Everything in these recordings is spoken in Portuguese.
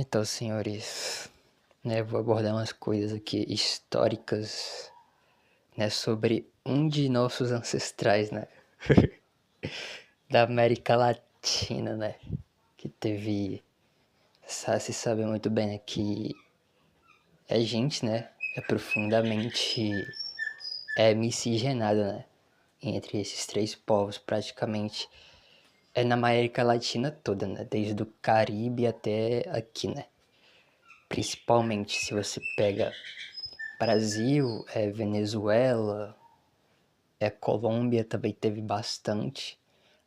Então, senhores, vou abordar umas coisas aqui históricas, sobre um de nossos ancestrais, da América Latina, que teve, se sabe muito bem, que a gente, é profundamente miscigenado, entre esses três povos, praticamente, na América Latina toda, desde o Caribe até aqui, Principalmente se você pega Brasil, Venezuela, Colômbia também teve bastante.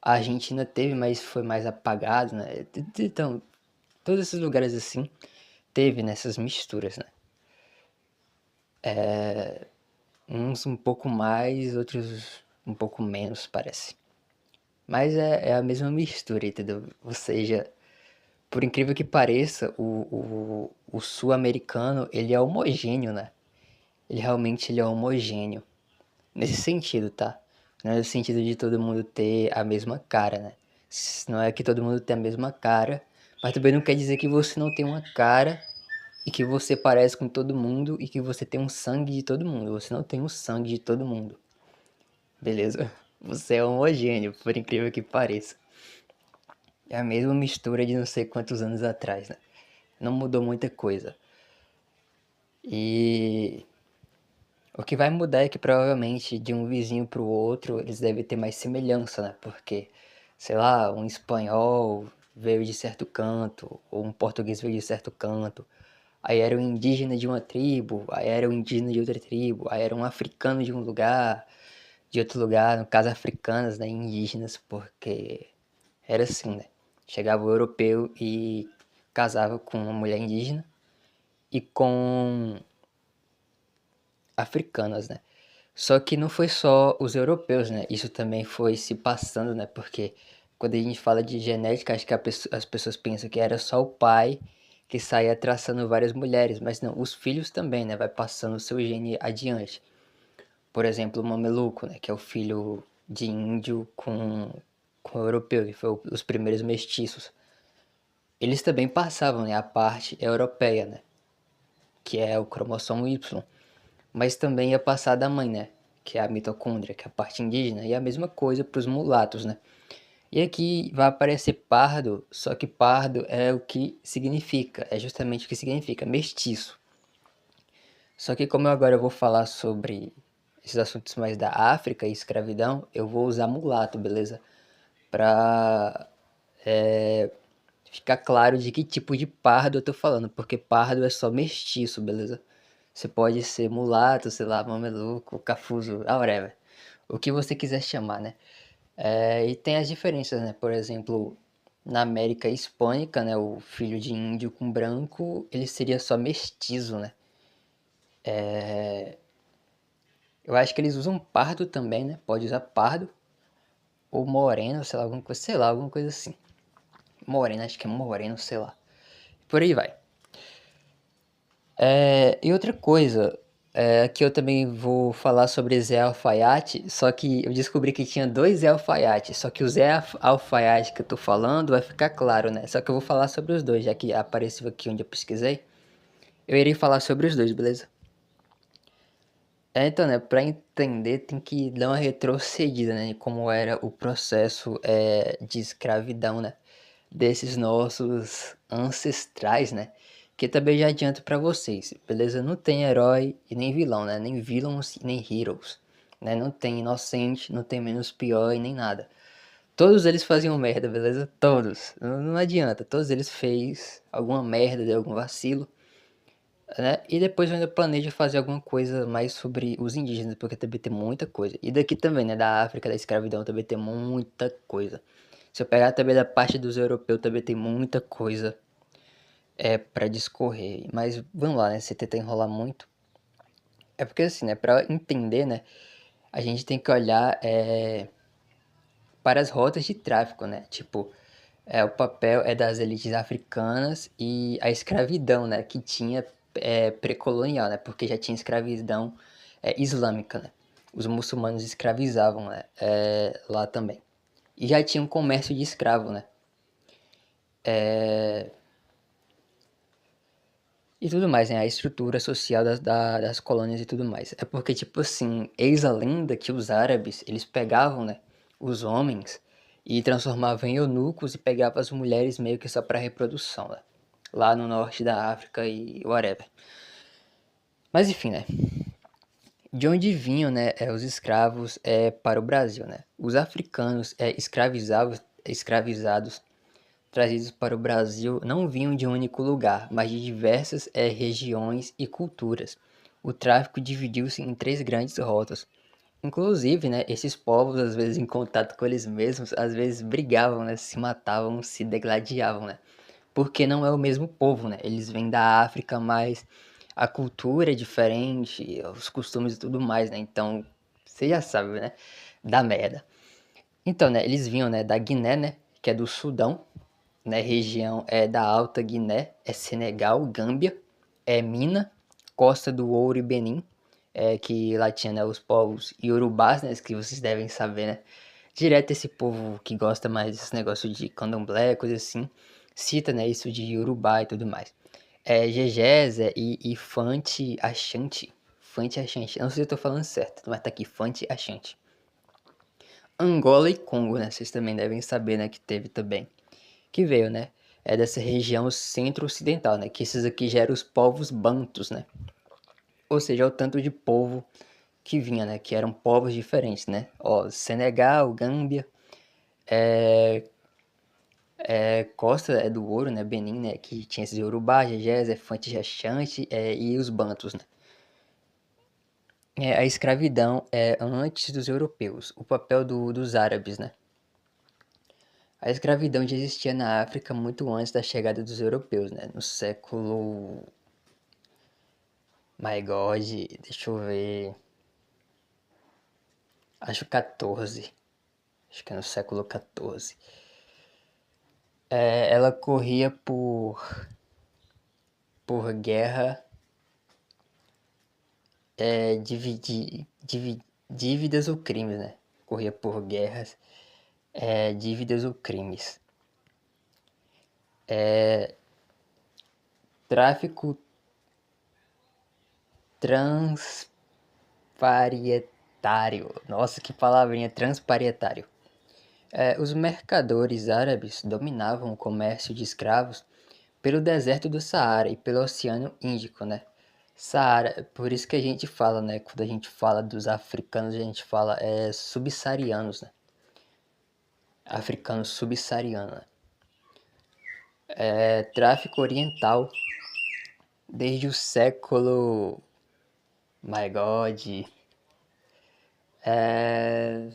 A Argentina teve, mas foi mais apagado, Então, todos esses lugares assim, teve nessas misturas, Uns um pouco mais, outros um pouco menos, parece. Mas é a mesma mistura, entendeu? Ou seja, por incrível que pareça, o sul-americano, ele é homogêneo, ele é homogêneo. Nesse sentido, tá? Não é no sentido de todo mundo ter a mesma cara, Não é que todo mundo tem a mesma cara, mas também não quer dizer que você não tem uma cara e que você parece com todo mundo e que você tem um sangue de todo mundo. Você não tem o sangue de todo mundo. Beleza? Você é homogêneo, por incrível que pareça. É a mesma mistura de não sei quantos anos atrás, Não mudou muita coisa. E o que vai mudar é que provavelmente de um vizinho para o outro eles devem ter mais semelhança, Porque, sei lá, um espanhol veio de certo canto, ou um português veio de certo canto, aí era um indígena de uma tribo, aí era um indígena de outra tribo, aí era um africano de um lugar, de outro lugar, no caso africanas, indígenas, porque era assim, Chegava o europeu e casava com uma mulher indígena e com africanas, Só que não foi só os europeus, Isso também foi se passando, Porque quando a gente fala de genética, acho que as pessoas pensam que era só o pai que saía traçando várias mulheres, mas não, os filhos também, Vai passando o seu gene adiante. Por exemplo, o mameluco, que é o filho de índio com o europeu, que foi os primeiros mestiços. Eles também passavam, a parte europeia, Que é o cromossomo Y. Mas também ia passar da mãe, Que é a mitocôndria, que é a parte indígena, e a mesma coisa para os mulatos, E aqui vai aparecer pardo, só que pardo é o que significa, é justamente o que significa, mestiço. Só que como agora eu vou falar sobre esses assuntos mais da África e escravidão, eu vou usar mulato, beleza? Pra ficar claro de que tipo de pardo eu tô falando, porque pardo é só mestiço, beleza? Você pode ser mulato, sei lá, mameluco, cafuso, whatever. O que você quiser chamar, e tem as diferenças, Por exemplo, na América Hispânica, o filho de índio com branco, ele seria só mestiço, Eu acho que eles usam pardo também, Pode usar pardo ou moreno, sei lá, alguma coisa assim. Moreno, acho que é moreno, sei lá. Por aí vai. E outra coisa, que eu também vou falar sobre Zé Alfaiate, só que eu descobri que tinha dois Zé Alfaiate, só que o Zé Alfaiate que eu tô falando vai ficar claro, Só que eu vou falar sobre os dois, já que apareceu aqui onde eu pesquisei. Eu irei falar sobre os dois, beleza? Então, pra entender tem que dar uma retrocedida, em como era o processo de escravidão, desses nossos ancestrais, Que também já adianto pra vocês, beleza? Não tem herói e nem vilão, Nem villains e nem heroes, Não tem inocente, não tem menos pior e nem nada. Todos eles faziam merda, beleza? Todos. Não adianta, todos eles fez alguma merda, deu algum vacilo, E depois eu ainda planejo fazer alguma coisa mais sobre os indígenas, porque também tem muita coisa. E daqui também, da África, da escravidão, também tem muita coisa. Se eu pegar também da parte dos europeus, também tem muita coisa para discorrer. Mas vamos lá, Se tentar enrolar muito. É porque assim, para entender, a gente tem que olhar para as rotas de tráfico, Tipo, o papel é das elites africanas e a escravidão, que tinha pré-colonial, Porque já tinha escravidão islâmica, Os muçulmanos escravizavam, lá também. E já tinha um comércio de escravo, e tudo mais, né? A estrutura social das colônias e tudo mais. É porque, tipo assim, eis a lenda que os árabes, eles pegavam, né, os homens e transformavam em eunucos e pegavam as mulheres meio que só para reprodução, né? Lá no norte da África e whatever. Mas enfim, né? De onde vinham, né, os escravos para o Brasil, né? Os africanos escravizados trazidos para o Brasil não vinham de um único lugar, mas de diversas regiões e culturas. O tráfico dividiu-se em três grandes rotas. Inclusive, né, esses povos, às vezes em contato com eles mesmos, às vezes brigavam, né, se matavam, se degladiavam, né? Porque não é o mesmo povo, né? Eles vêm da África, mas a cultura é diferente, os costumes e tudo mais, né? Então, você já sabe, né? Da merda. Então, né, eles vinham, né, da Guiné, né, que é do Sudão, né, região da Alta Guiné, Senegal, Gâmbia, Mina, Costa do Ouro e Benin, que lá tinha, né, os povos iorubás, né, que vocês devem saber, né, direto esse povo que gosta mais desse negócio de candomblé, coisa assim, cita, né, isso de Iorubá e tudo mais. Gegésia e Fante Achante, não sei se eu tô falando certo, mas tá aqui, Fante Achante. Angola e Congo, né, vocês também devem saber, né, que teve também que veio, né? É dessa região centro-ocidental, né? Que esses aqui já eram os povos bantus, né? Ou seja, o tanto de povo que vinha, né? Que eram povos diferentes, né? Ó, Senegal, Gâmbia, Costa do Ouro, né? Benin, né? Que tinha esses Yorubá, Jejés, Efante, Jachante e os bantus, né? A escravidão é antes dos europeus, o papel dos árabes, né? A escravidão já existia na África muito antes da chegada dos europeus, né? No século My God, deixa eu ver. Acho 14. Acho que é no século 14. Ela corria por guerra, dívidas ou crimes, né? Corria por guerras, dívidas ou crimes. Tráfico transparietário. Nossa, que palavrinha, transparietário. Os mercadores árabes dominavam o comércio de escravos pelo deserto do Saara e pelo Oceano Índico, né? Saara, por isso que a gente fala, né? Quando a gente fala dos africanos, a gente fala subsaarianos, né? Africanos subsaarianos, né? Tráfico oriental desde o século... My God... É...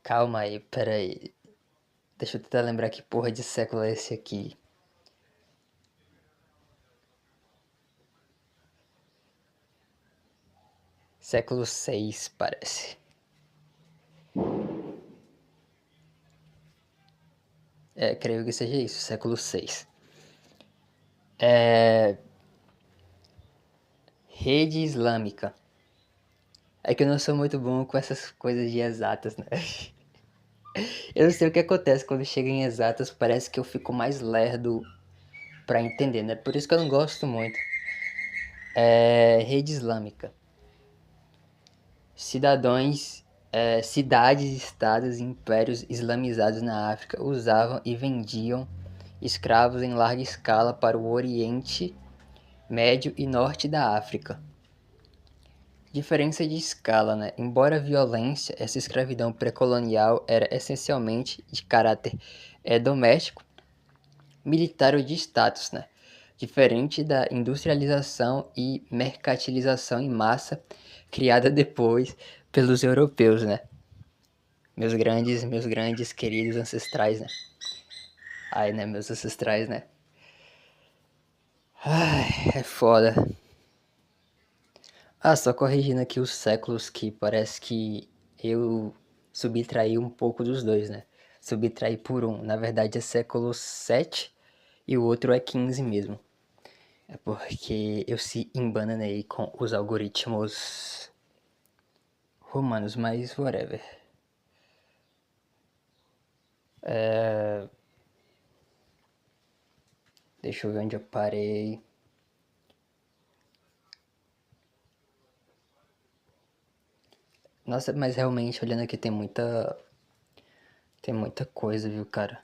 Calma aí, peraí. Deixa eu tentar lembrar que porra de século é esse aqui. Século 6, parece. Creio que seja isso, século 6. Rede Islâmica. É que eu não sou muito bom com essas coisas de exatas, né? Eu não sei o que acontece quando chega em exatas, parece que eu fico mais lerdo pra entender, né? Por isso que eu não gosto muito. Rede Islâmica. Cidades, estados e impérios islamizados na África usavam e vendiam escravos em larga escala para o Oriente Médio e Norte da África. Diferença de escala, né? Embora a violência, essa escravidão pré-colonial era essencialmente de caráter doméstico, militar ou de status, né? Diferente da industrialização e mercantilização em massa criada depois pelos europeus, né? Meus grandes queridos ancestrais, né? Ai, né, meus ancestrais, né? Ai, é foda. Ah, só corrigindo aqui os séculos que parece que eu subtraí um pouco dos dois, né? Subtraí por um. Na verdade é século 7 e o outro é 15 mesmo. É porque eu se embananei com os algoritmos romanos, mas whatever. Deixa eu ver onde eu parei. Nossa, mas realmente, olhando aqui, tem muita coisa, viu, cara?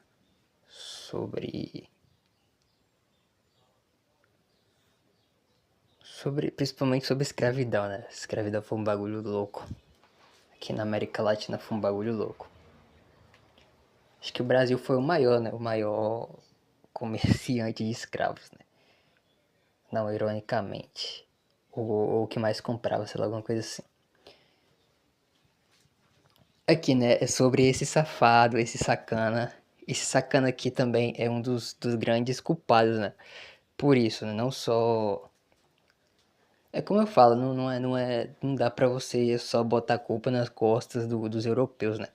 Sobre. Principalmente sobre escravidão, né? Escravidão foi um bagulho louco. Aqui na América Latina foi um bagulho louco. Acho que o Brasil foi o maior, né? O maior comerciante de escravos, né? Não, ironicamente. Ou o que mais comprava, sei lá, alguma coisa assim. Aqui, né? É sobre esse safado, esse sacana. Esse sacana aqui também é um dos grandes culpados, né? Por isso, né? Não só. É como eu falo, não dá pra você só botar a culpa nas costas dos europeus, né?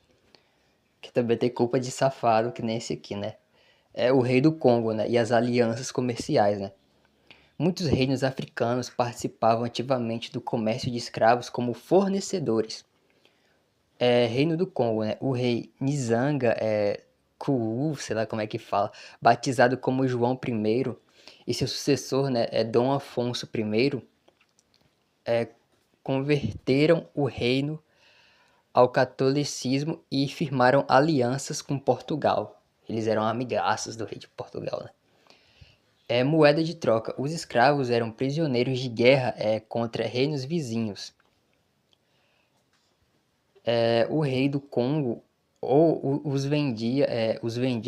Que também tem culpa de safado, que nem esse aqui, né? É o rei do Congo, né? E as alianças comerciais, né? Muitos reinos africanos participavam ativamente do comércio de escravos como fornecedores. Reino do Congo, né? O rei Nizanga, Kuu, sei lá como é que fala, batizado como João I, e seu sucessor, né, Dom Afonso I, converteram o reino ao catolicismo e firmaram alianças com Portugal. Eles eram amigaços do rei de Portugal, né? Moeda de troca. Os escravos eram prisioneiros de guerra contra reinos vizinhos. O rei do Congo os vendia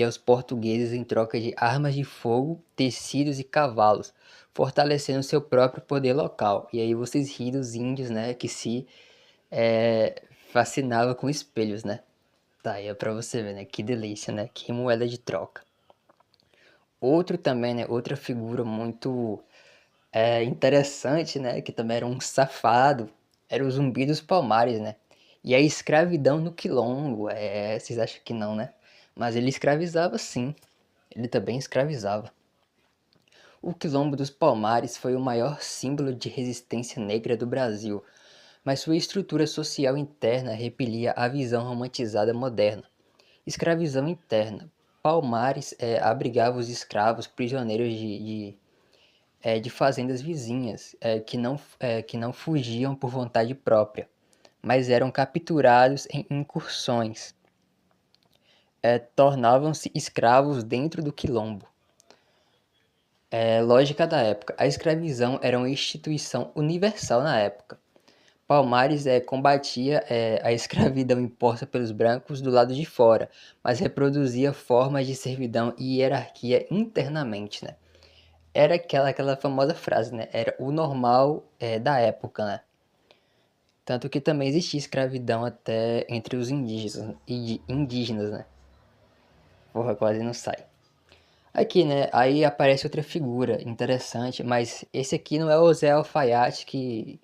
aos portugueses em troca de armas de fogo, tecidos e cavalos, fortalecendo seu próprio poder local. E aí vocês riem dos índios, né, que se fascinavam com espelhos, né? Tá aí é pra você ver, né? Que delícia, né? Que moeda de troca. Outro também, né? Outra figura muito interessante, né? Que também era um safado. Era o Zumbi dos Palmares, né? E a escravidão no Quilombo. Vocês acham que não, né? Mas ele escravizava sim. Ele também escravizava. O Quilombo dos Palmares foi o maior símbolo de resistência negra do Brasil, mas sua estrutura social interna repelia a visão romantizada moderna. Escravização interna. Palmares abrigava os escravos prisioneiros de fazendas vizinhas, que não fugiam por vontade própria, mas eram capturados em incursões. Tornavam-se escravos dentro do quilombo. Lógica da época. A escravização era uma instituição universal na época. Palmares combatia a escravidão imposta pelos brancos do lado de fora, mas reproduzia formas de servidão e hierarquia internamente, né? Era aquela famosa frase, né? Era o normal da época, né? Tanto que também existia escravidão até entre os indígenas, né? Porra, quase não sai. Aqui, né? Aí aparece outra figura interessante, mas esse aqui não é o Zé Alfaiate que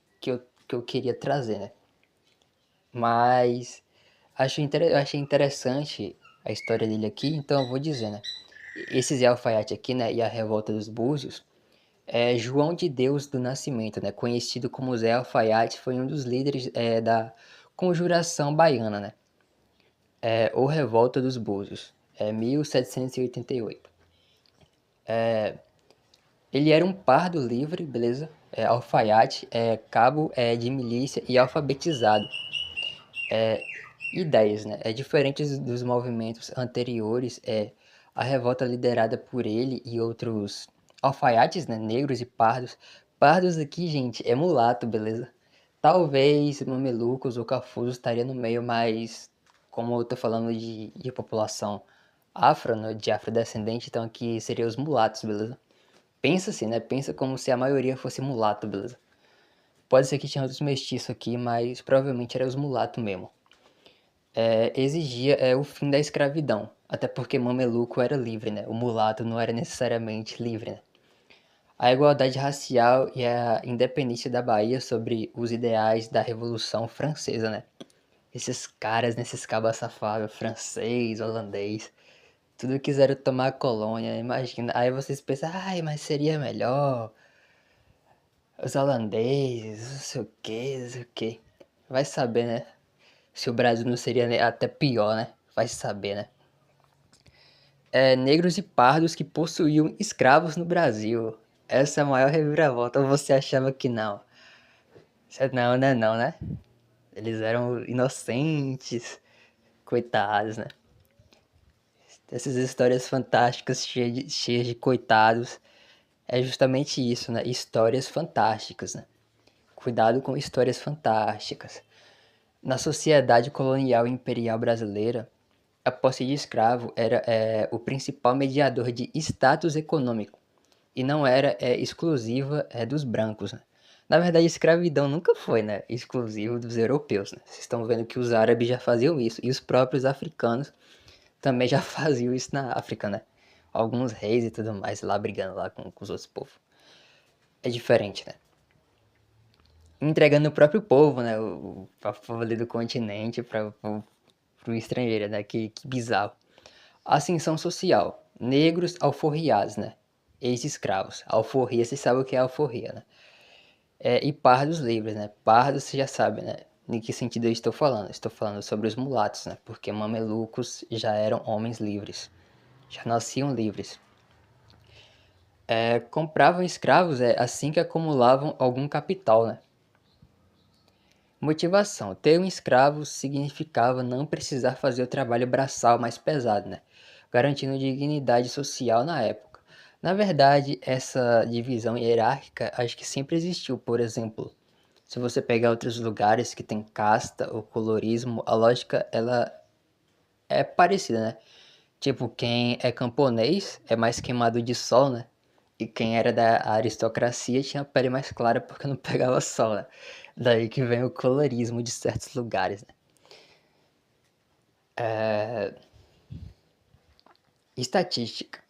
eu queria trazer, né? Mas eu achei interessante a história dele aqui, então eu vou dizer, né? Esse Zé Alfaiate aqui, né? E a Revolta dos Búzios. João de Deus do Nascimento, né? Conhecido como Zé Alfaiate, foi um dos líderes da Conjuração Baiana, né? Ou Revolta dos Búzios, 1788. Ele era um pardo livre, beleza? Alfaiate, cabo de milícia e alfabetizado. Ideias, né? Diferentes dos movimentos anteriores, a revolta liderada por ele e outros alfaiates, né? Negros e pardos. Pardos aqui, gente, é mulato, beleza? Talvez mamelucos ou cafuzos estaria no meio, mas como eu tô falando de população afro, né? De afrodescendente, então aqui seria os mulatos, beleza? Pensa assim, né? Pensa como se a maioria fosse mulato, beleza? Pode ser que tinha outros mestiços aqui, mas provavelmente era os mulatos mesmo. Exigia o fim da escravidão, até porque mameluco era livre, né? O mulato não era necessariamente livre, né? A igualdade racial e a independência da Bahia sobre os ideais da Revolução Francesa, né? Esses caras, nesses cabas safados, francês, holandês, tudo quiseram tomar a colônia, imagina. Aí vocês pensam, ai, mas seria melhor os holandeses, não sei o que, não sei o que. Vai saber, né? Se o Brasil não seria até pior, né? Vai saber, né? negros e pardos que possuíam escravos no Brasil. Essa é a maior reviravolta, ou você achava que não? Não, né, não, né? Eles eram inocentes, coitados, né? Essas histórias fantásticas, cheias de coitados, é justamente isso, né? Histórias fantásticas, né? Cuidado com histórias fantásticas. Na sociedade colonial e imperial brasileira, a posse de escravo era o principal mediador de status econômico e não era exclusiva dos brancos. Né? Na verdade, a escravidão nunca foi, né, exclusivo dos europeus. Né? Vocês estão vendo que os árabes já faziam isso e os próprios africanos também já faziam isso na África, né? Alguns reis e tudo mais lá brigando lá com os outros povos. É diferente, né? Entregando o próprio povo, né? O povo ali do continente para o estrangeiro, né? Que bizarro. Ascensão social. Negros alforriados, né? Ex-escravos. Alforria, vocês sabem o que é alforria, né? E pardos livres, né? Pardos, você já sabe, né? Em que sentido eu estou falando? Estou falando sobre os mulatos, né? Porque mamelucos já eram homens livres. Já nasciam livres. Compravam escravos assim que acumulavam algum capital, né? Motivação. Ter um escravo significava não precisar fazer o trabalho braçal mais pesado, né? Garantindo dignidade social na época. Na verdade, essa divisão hierárquica acho que sempre existiu. Por exemplo, se você pegar outros lugares que tem casta ou colorismo, a lógica ela é parecida, né? Tipo, quem é camponês é mais queimado de sol, né? E quem era da aristocracia tinha a pele mais clara porque não pegava sol, né? Daí que vem o colorismo de certos lugares, né? Estatística.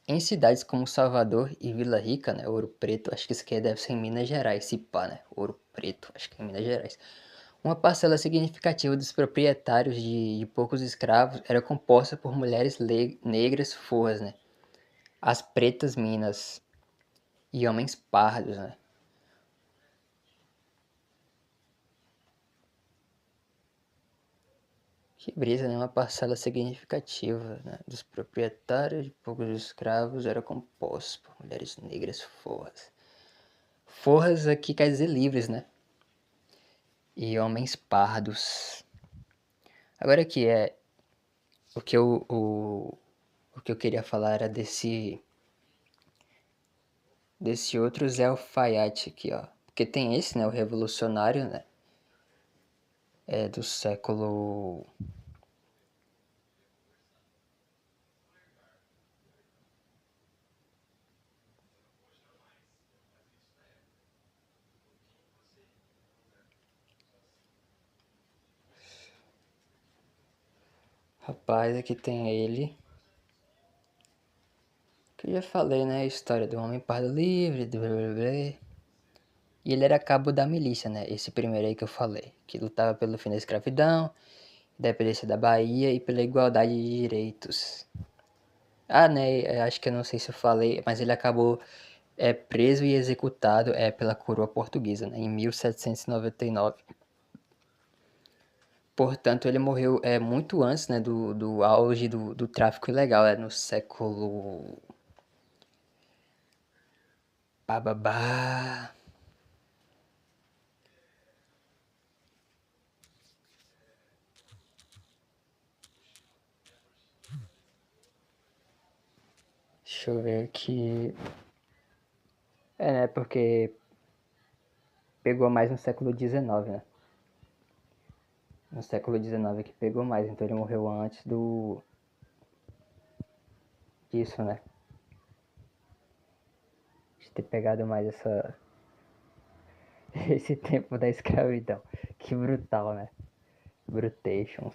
Em cidades como Salvador e Vila Rica, né? Ouro Preto, acho que isso aqui deve ser em Minas Gerais, se pá, né? Ouro Preto, acho que é em Minas Gerais. Uma parcela significativa dos proprietários de poucos escravos era composta por mulheres negras forras, né? As pretas minas e homens pardos, né? Que brisa, né? Uma parcela significativa, né, dos proprietários de poucos escravos era composta por mulheres negras forras. Forras aqui quer dizer livres, né? E homens pardos. Agora aqui o que o que eu queria falar era desse outro Zé Alfaiate aqui, ó. Porque tem esse, né, o revolucionário, né? É do século. Rapaz, aqui tem ele. Que eu já falei, né? A história do homem pardo livre, blá, blá, blá. E ele era cabo da milícia, né? Esse primeiro aí que eu falei. Que lutava pelo fim da escravidão, independência da Bahia e pela igualdade de direitos. Ah, né? Acho que eu não sei se eu falei, mas ele acabou preso e executado pela coroa portuguesa, né? Em 1799. Portanto, ele morreu muito antes, né? Do auge do tráfico ilegal, no século. Bababá. Deixa eu ver aqui. Né? Porque pegou mais no século XIX, né? No século XIX que pegou mais, então ele morreu antes disso, né? De ter pegado mais esse tempo da escravidão. Que brutal, né? Brutations.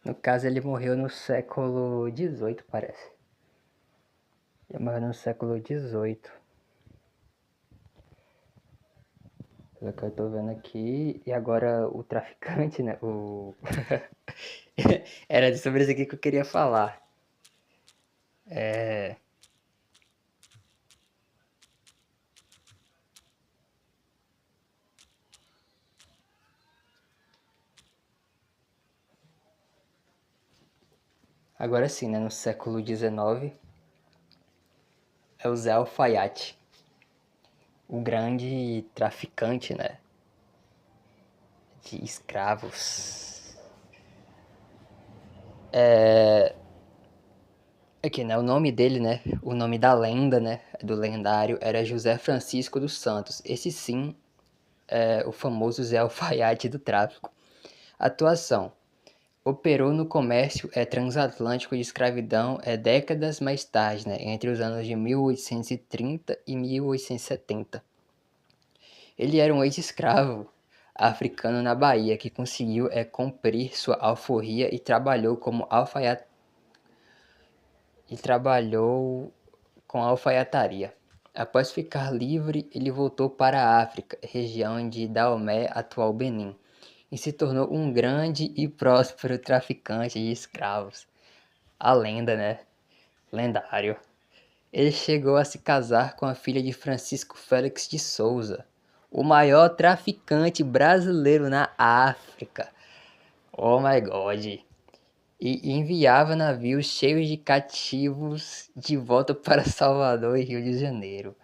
No caso, ele morreu no século XVIII, parece. Ele morreu no século XVIII. Pelo que eu tô vendo aqui. E agora o traficante, né? Era sobre isso aqui que eu queria falar. É... Agora sim, né? No século XIX. É o Zé Alfaiate. O grande traficante, né? De escravos. Aqui, né? O nome dele, né? O nome da lenda, né? Do lendário era José Francisco dos Santos. Esse sim é o famoso Zé Alfaiate do tráfico. Atuação. Operou no comércio transatlântico de escravidão décadas mais tarde, né? Entre os anos de 1830 e 1870. Ele era um ex-escravo africano na Bahia que conseguiu cumprir sua alforria e trabalhou como alfaiate e trabalhou com alfaiataria. Após ficar livre, ele voltou para a África, região de Daomé, atual Benin, e se tornou um grande e próspero traficante de escravos. A lenda, né? Lendário. Ele chegou a se casar com a filha de Francisco Félix de Souza, o maior traficante brasileiro na África. Oh my god! E enviava navios cheios de cativos de volta para Salvador e Rio de Janeiro.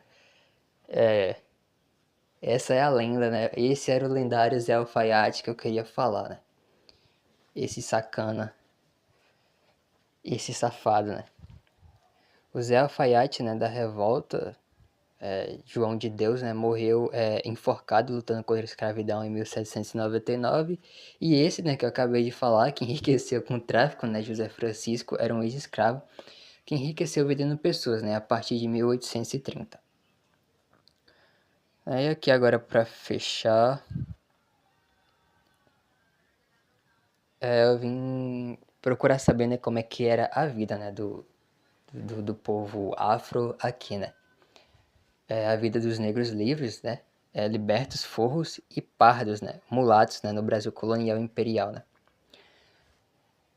Essa é a lenda, né? Esse era o lendário Zé Alfaiate que eu queria falar, né? Esse sacana, esse safado, né? O Zé Alfaiate, né, da revolta João de Deus, né, morreu enforcado lutando contra a escravidão em 1799. E esse, né, que eu acabei de falar, que enriqueceu com o tráfico, né, José Francisco, era um ex-escravo que enriqueceu vendendo pessoas, né, a partir de 1830. Aí aqui agora para fechar, eu vim procurar saber, né, como é que era a vida, né, do povo afro aqui, né. A vida dos negros livres, né, libertos, forros e pardos, né, mulatos, né, no Brasil colonial e imperial, né.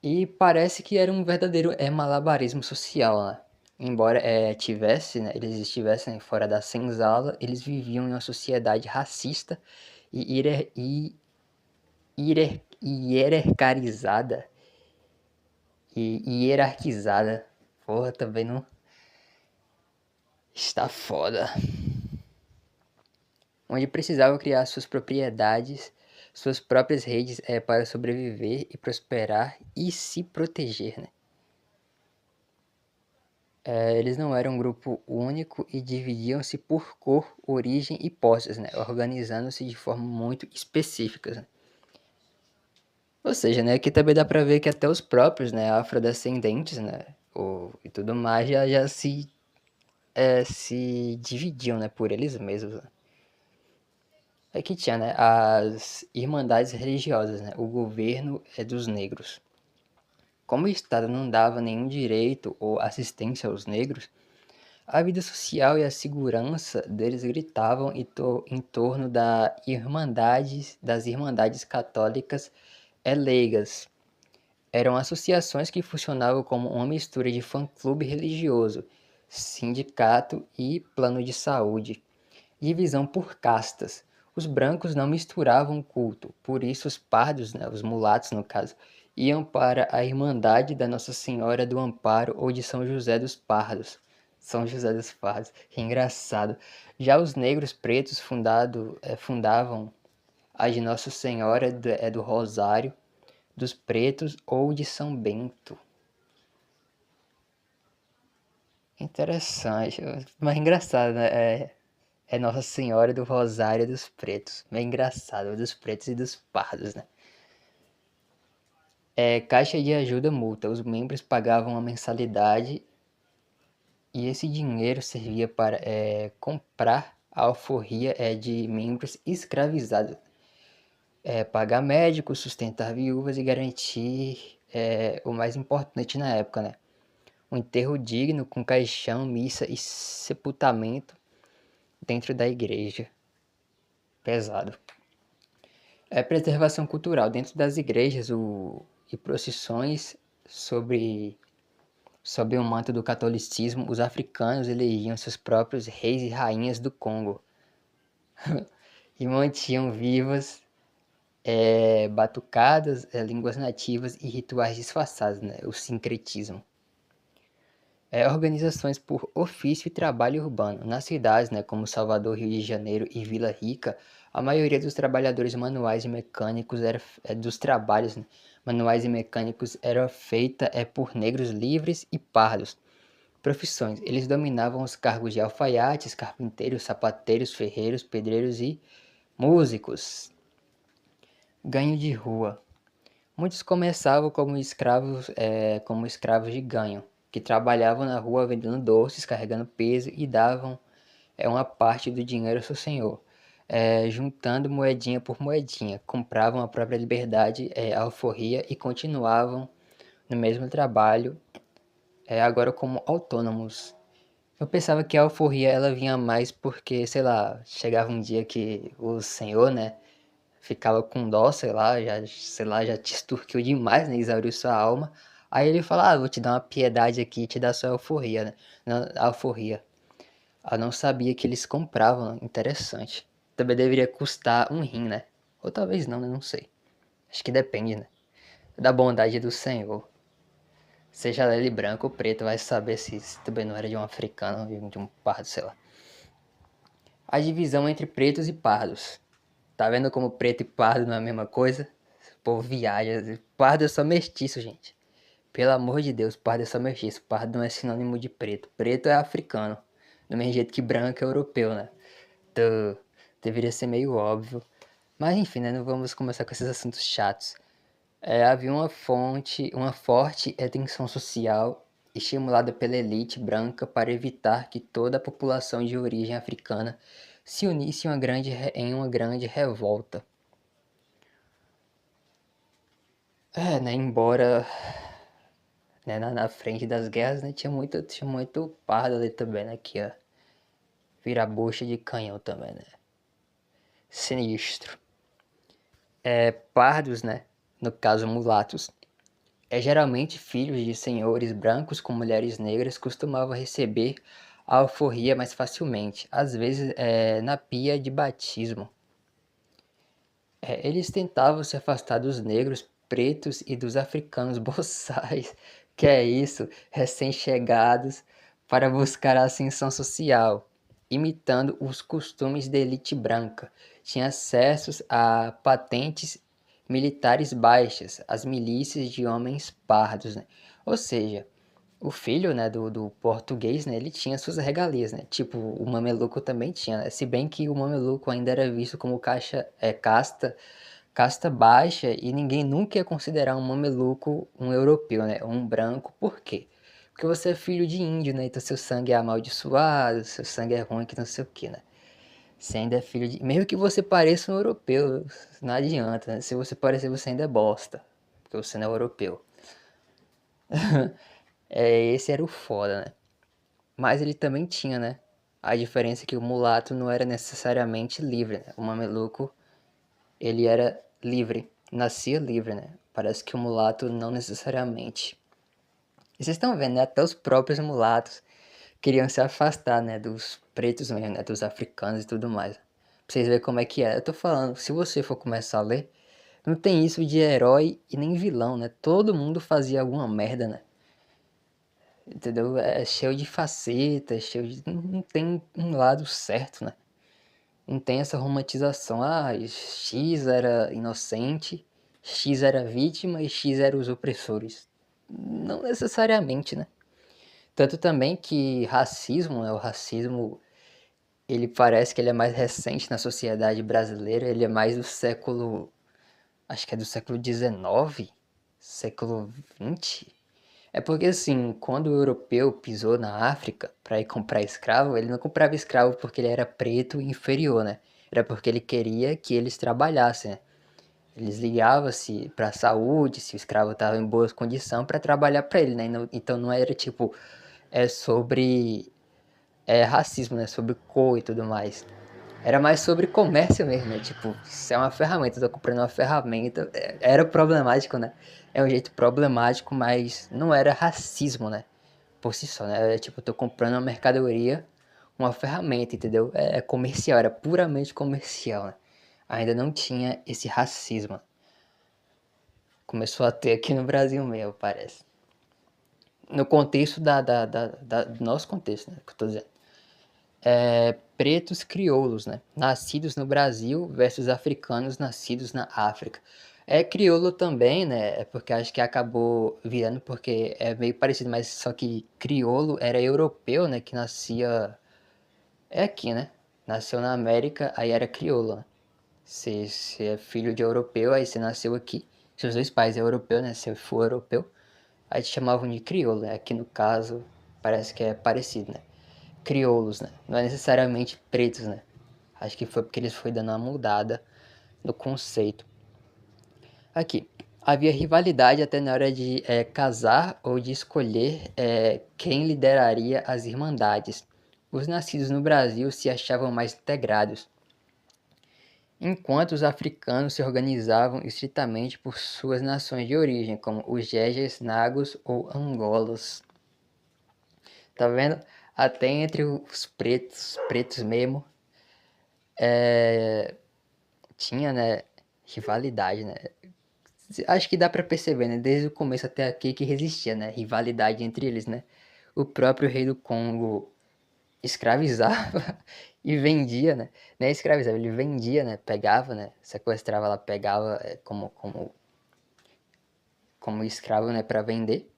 E parece que era um verdadeiro malabarismo social, né. Embora tivesse, né, eles estivessem fora da senzala, eles viviam em uma sociedade racista e hierarquizada e hierarquizada. Porra, também não está foda. Onde precisavam criar suas propriedades, suas próprias redes para sobreviver e prosperar e se proteger, né? Eles não eram um grupo único e dividiam-se por cor, origem e posses, né? Organizando-se de forma muito específicas, né? Ou seja, né, aqui também dá pra ver que até os próprios, né, afrodescendentes, né, e tudo mais já se dividiam, né, por eles mesmos, né. Aqui tinha, né, as irmandades religiosas, né, o governo dos negros. Como o Estado não dava nenhum direito ou assistência aos negros, a vida social e a segurança deles gritavam em torno das irmandades católicas leigas. Eram associações que funcionavam como uma mistura de fã-clube religioso, sindicato e plano de saúde. Divisão por castas. Os brancos não misturavam culto, por isso os pardos, né, os mulatos no caso, iam para a Irmandade da Nossa Senhora do Amparo ou de São José dos Pardos. São José dos Pardos, que engraçado. Já os negros pretos fundavam a de Nossa Senhora do Rosário, dos Pretos ou de São Bento. Interessante, mas engraçado, né? É Nossa Senhora do Rosário dos Pretos. É engraçado, dos pretos e dos pardos, né? Caixa de ajuda multa. Os membros pagavam a mensalidade e esse dinheiro servia para comprar a alforria de membros escravizados. Pagar médicos, sustentar viúvas e garantir o mais importante na época, né? Um enterro digno com caixão, missa e sepultamento dentro da igreja. Pesado. Preservação cultural. Dentro das igrejas e procissões sobre, sob o manto do catolicismo, os africanos elegiam seus próprios reis e rainhas do Congo e mantinham vivas batucadas, línguas nativas e rituais disfarçados, né? O sincretismo. Organizações por ofício e trabalho urbano. Nas cidades, né, como Salvador, Rio de Janeiro e Vila Rica, a maioria dos trabalhadores manuais e mecânicos dos trabalhos, né, manuais e mecânicos era feita por negros livres e pardos. Profissões. Eles dominavam os cargos de alfaiates, carpinteiros, sapateiros, ferreiros, pedreiros e músicos. Ganho de rua. Muitos começavam como escravos de ganho, que trabalhavam na rua vendendo doces, carregando peso e davam uma parte do dinheiro ao seu senhor, juntando moedinha por moedinha, compravam a própria liberdade, a alforria e continuavam no mesmo trabalho, agora como autônomos. Eu pensava que a alforria ela vinha mais porque, sei lá, chegava um dia que o senhor, né, ficava com dó, sei lá, já te extorquiu demais, né, exauriu sua alma. Aí ele fala, vou te dar uma piedade aqui, te dar sua alforria, né, alforria. Eu não sabia que eles compravam, né? Interessante. Também deveria custar um rim, né, ou talvez não, né, não sei. Acho que depende, né, da bondade do senhor. Seja ele branco ou preto, vai saber se também não era de um africano ou de um pardo, sei lá. A divisão entre pretos e pardos. Tá vendo como preto e pardo não é a mesma coisa? O povo viaja. Pardo é só mestiço, gente. Pelo amor de Deus, pardo é só mestiço. Pardo não é sinônimo de preto. Preto é africano. Do mesmo jeito que branco é europeu, né? Então, deveria ser meio óbvio. Mas enfim, né? Não vamos começar com esses assuntos chatos. Havia uma forte tensão social estimulada pela elite branca para evitar que toda a população de origem africana se unisse em uma grande revolta. Né, embora né, na frente das guerras, né, tinha muito pardo ali também, né, que ia virar bucha de canhão também, né. Sinistro. Pardos, né, no caso mulatos, geralmente filhos de senhores brancos com mulheres negras costumavam receber a alforria mais facilmente, às vezes na pia de batismo. Eles tentavam se afastar dos negros, pretos e dos africanos boçais, que é isso, recém-chegados, para buscar a ascensão social, imitando os costumes da elite branca. Tinha acessos a patentes militares baixas, as milícias de homens pardos, né? Ou seja, o filho, né, do português, né, ele tinha suas regalias, né? Tipo, o mameluco também tinha, né? Se bem que o mameluco ainda era visto como casta baixa e ninguém nunca ia considerar um mameluco um europeu, né? Um branco. Por quê? Porque você é filho de índio, né? Então seu sangue é amaldiçoado, seu sangue é ruim, que não sei o que, né? Você ainda é filho de... Mesmo que você pareça um europeu, não adianta, né? Se você parecer, você ainda é bosta. Porque você não é europeu. Esse era o foda, né? Mas ele também tinha, né? A diferença é que o mulato não era necessariamente livre, né? O mameluco, ele era livre, nascia livre, né? Parece que o mulato não necessariamente. E vocês estão vendo, né? Até os próprios mulatos queriam se afastar, né? Dos pretos mesmo, né? Dos africanos e tudo mais. Pra vocês verem como é que é. Eu tô falando, se você for começar a ler, não tem isso de herói e nem vilão, né? Todo mundo fazia alguma merda, né? Entendeu? É cheio de facetas, não tem um lado certo, né? Não tem essa romantização. X era inocente, X era vítima e X era os opressores. Não necessariamente, né? Tanto também que racismo, né? O racismo, ele parece que ele é mais recente na sociedade brasileira, ele é mais do século, acho que é do século XIX, século XX. É porque assim, quando o europeu pisou na África para ir comprar escravo, ele não comprava escravo porque ele era preto e inferior, né? Era porque ele queria que eles trabalhassem, né? Eles ligavam se para a saúde, se o escravo estava em boas condições para trabalhar para ele, né? Então não era tipo sobre racismo, né? Sobre cor e tudo mais. Era mais sobre comércio mesmo, né? Tipo, isso é uma ferramenta, eu tô comprando uma ferramenta. Era problemático, né? É um jeito problemático, mas não era racismo, né? Por si só, né? Era tipo, eu tô comprando uma mercadoria, uma ferramenta, entendeu? É comercial, era puramente comercial, né? Ainda não tinha esse racismo. Começou a ter aqui no Brasil mesmo, parece. No contexto do nosso contexto, né? Que eu tô dizendo. Pretos crioulos, né? Nascidos no Brasil versus africanos nascidos na África. É crioulo também, né? É porque acho que acabou virando porque é meio parecido, mas só que crioulo era europeu, né? Que nascia aqui, né? Nasceu na América, aí era crioulo, né? Se é filho de europeu, aí você nasceu aqui. Seus dois pais é europeu, né? Se for europeu, aí te chamavam de crioulo, né? Aqui no caso, parece que é parecido, né? Crioulos, né? Não é necessariamente pretos, né? Acho que foi porque eles foi dando uma mudada no conceito. Aqui, havia rivalidade até na hora de casar ou de escolher quem lideraria as irmandades. Os nascidos no Brasil se achavam mais integrados, enquanto os africanos se organizavam estritamente por suas nações de origem, como os Jejes, Nagos ou Angolos. Tá vendo? Até entre os pretos mesmo, tinha, né, rivalidade, né? Acho que dá pra perceber, né, desde o começo até aqui que existia, né, rivalidade entre eles, né? O próprio rei do Congo escravizava e vendia, né? Nem escravizava, ele vendia, né? Pegava, né? Sequestrava lá, pegava como escravo, né, para vender.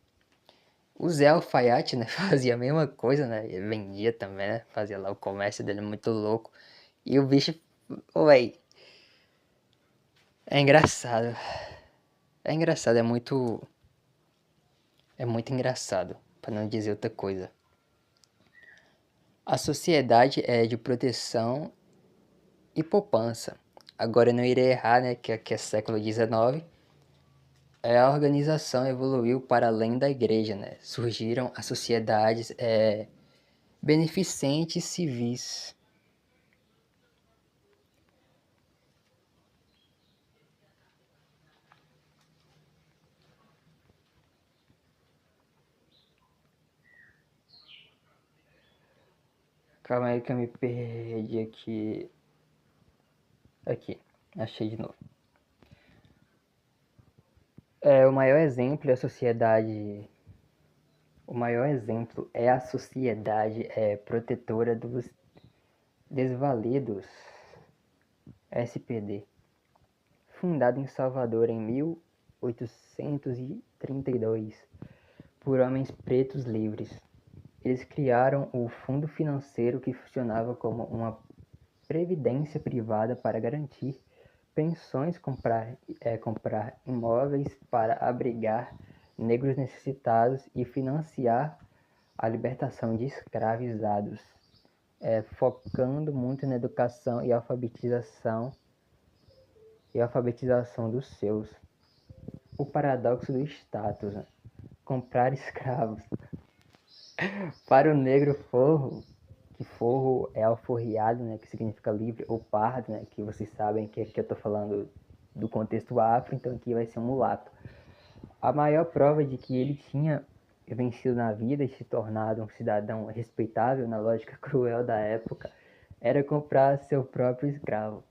O Zé Alfaiate, né, fazia a mesma coisa, né? Ele vendia também, né? Fazia lá o comércio dele muito louco. E o bicho, ué, é engraçado. É engraçado, é muito engraçado, para não dizer outra coisa. A sociedade é de proteção e poupança. Agora eu não irei errar, né, que é século XIX. A organização evoluiu para além da igreja, né? Surgiram as sociedades beneficentes civis. Calma aí que eu me perdi aqui. Aqui, achei de novo. O maior exemplo é a sociedade. O maior exemplo é a sociedade protetora dos desvalidos, SPD, fundada em Salvador em 1832 por homens pretos livres. Eles criaram o fundo financeiro que funcionava como uma previdência privada para garantir pensões, comprar imóveis para abrigar negros necessitados e financiar a libertação de escravizados, focando muito na educação e alfabetização dos seus. O paradoxo do status, né? Comprar escravos. Para o negro forro, que forro é alforriado, né, que significa livre, ou pardo, né, que vocês sabem que eu estou falando do contexto afro, então aqui vai ser um mulato. A maior prova de que ele tinha vencido na vida e se tornado um cidadão respeitável na lógica cruel da época era comprar seu próprio escravo.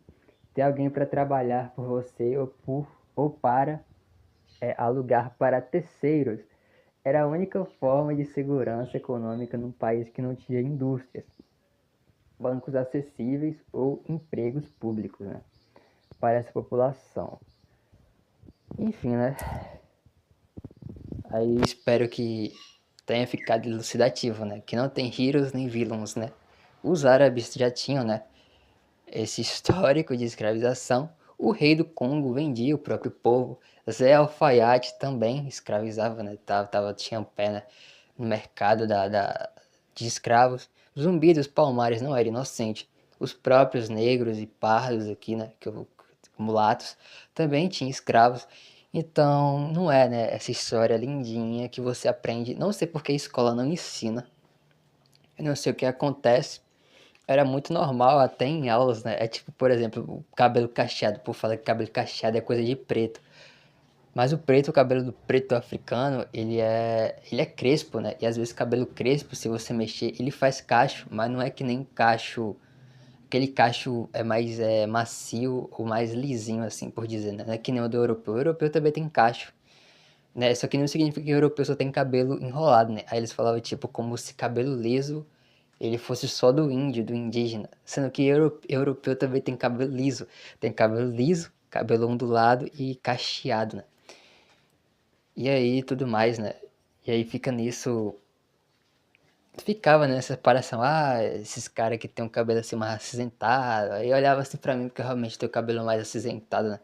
Ter alguém para trabalhar por você ou para alugar para terceiros era a única forma de segurança econômica num país que não tinha indústrias, bancos acessíveis ou empregos públicos, né, para essa população. Enfim, né? Aí espero que tenha ficado elucidativo, né? Que não tem heroes nem villains, né? Os árabes já tinham, né, esse histórico de escravização. O rei do Congo vendia o próprio povo. Zé Alfaiate também escravizava, né? Tinha um pé, né, no mercado de escravos. Zumbi dos Palmares não era inocente. Os próprios negros e pardos aqui, né? Que eu mulatos, também tinha escravos. Então, não é, né, essa história lindinha que você aprende. Não sei porque a escola não ensina. Eu não sei o que acontece. Era muito normal até em aulas, né? É tipo, por exemplo, o cabelo cacheado. Por falar que cabelo cacheado é coisa de preto. Mas o preto, o cabelo do preto africano, ele é crespo, né? E às vezes o cabelo crespo, se você mexer, ele faz cacho, mas não é que nem cacho. Aquele cacho é mais macio ou mais lisinho, assim por dizer, né? Não é que nem o do europeu. O europeu também tem cacho, né? Só que não significa que o europeu só tem cabelo enrolado, né? Aí eles falavam, tipo, como se cabelo liso ele fosse só do índio, do indígena. Sendo que europeu também tem cabelo liso. Tem cabelo liso, cabelo ondulado e cacheado, né? E aí tudo mais, né? E aí fica nisso. Ficava nessa separação, esses caras que tem um cabelo assim mais acinzentado. Aí eu olhava assim pra mim, porque eu realmente tenho o cabelo mais acinzentado, né?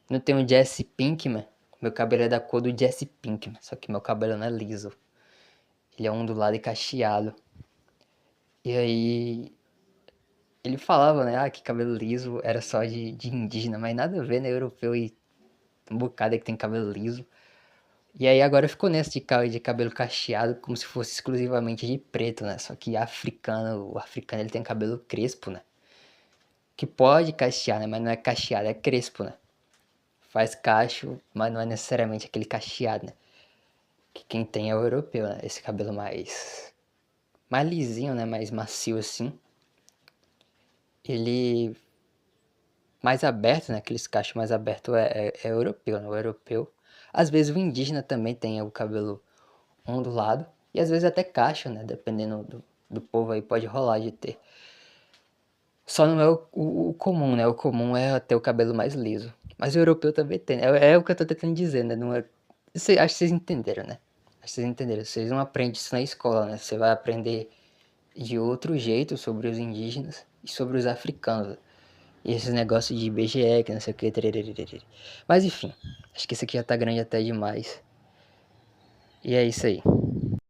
Não tenho o Jesse Pinkman. Meu cabelo é da cor do Jesse Pinkman, só que meu cabelo não é liso. Ele é ondulado e cacheado. E aí ele falava, né, que cabelo liso era só de indígena, mas nada a ver, né, europeu e um bocado aí que tem cabelo liso. E aí agora ficou nessa de cabelo cacheado, como se fosse exclusivamente de preto, né? Só que o africano ele tem cabelo crespo, né? Que pode cachear, né? Mas não é cacheado, é crespo, né? Faz cacho, mas não é necessariamente aquele cacheado, né? Que quem tem é o europeu, né? Esse cabelo mais lisinho, né? Mais macio assim. Ele mais aberto, né? Aqueles cachos mais abertos é europeu, né? O europeu. Às vezes o indígena também tem o cabelo ondulado. E às vezes até cacho, né? Dependendo do povo aí, pode rolar de ter. Só não é o comum, né? O comum é ter o cabelo mais liso. Mas o europeu também tem. É o que eu tô tentando dizer, né? Não é... Acho que vocês entenderam, né? Acho que vocês entenderam. Vocês não aprendem isso na escola, né? Você vai aprender de outro jeito sobre os indígenas e sobre os africanos. E esses negócios de IBGE, que não sei o que. Mas enfim, acho que isso aqui já tá grande até demais. E é isso aí.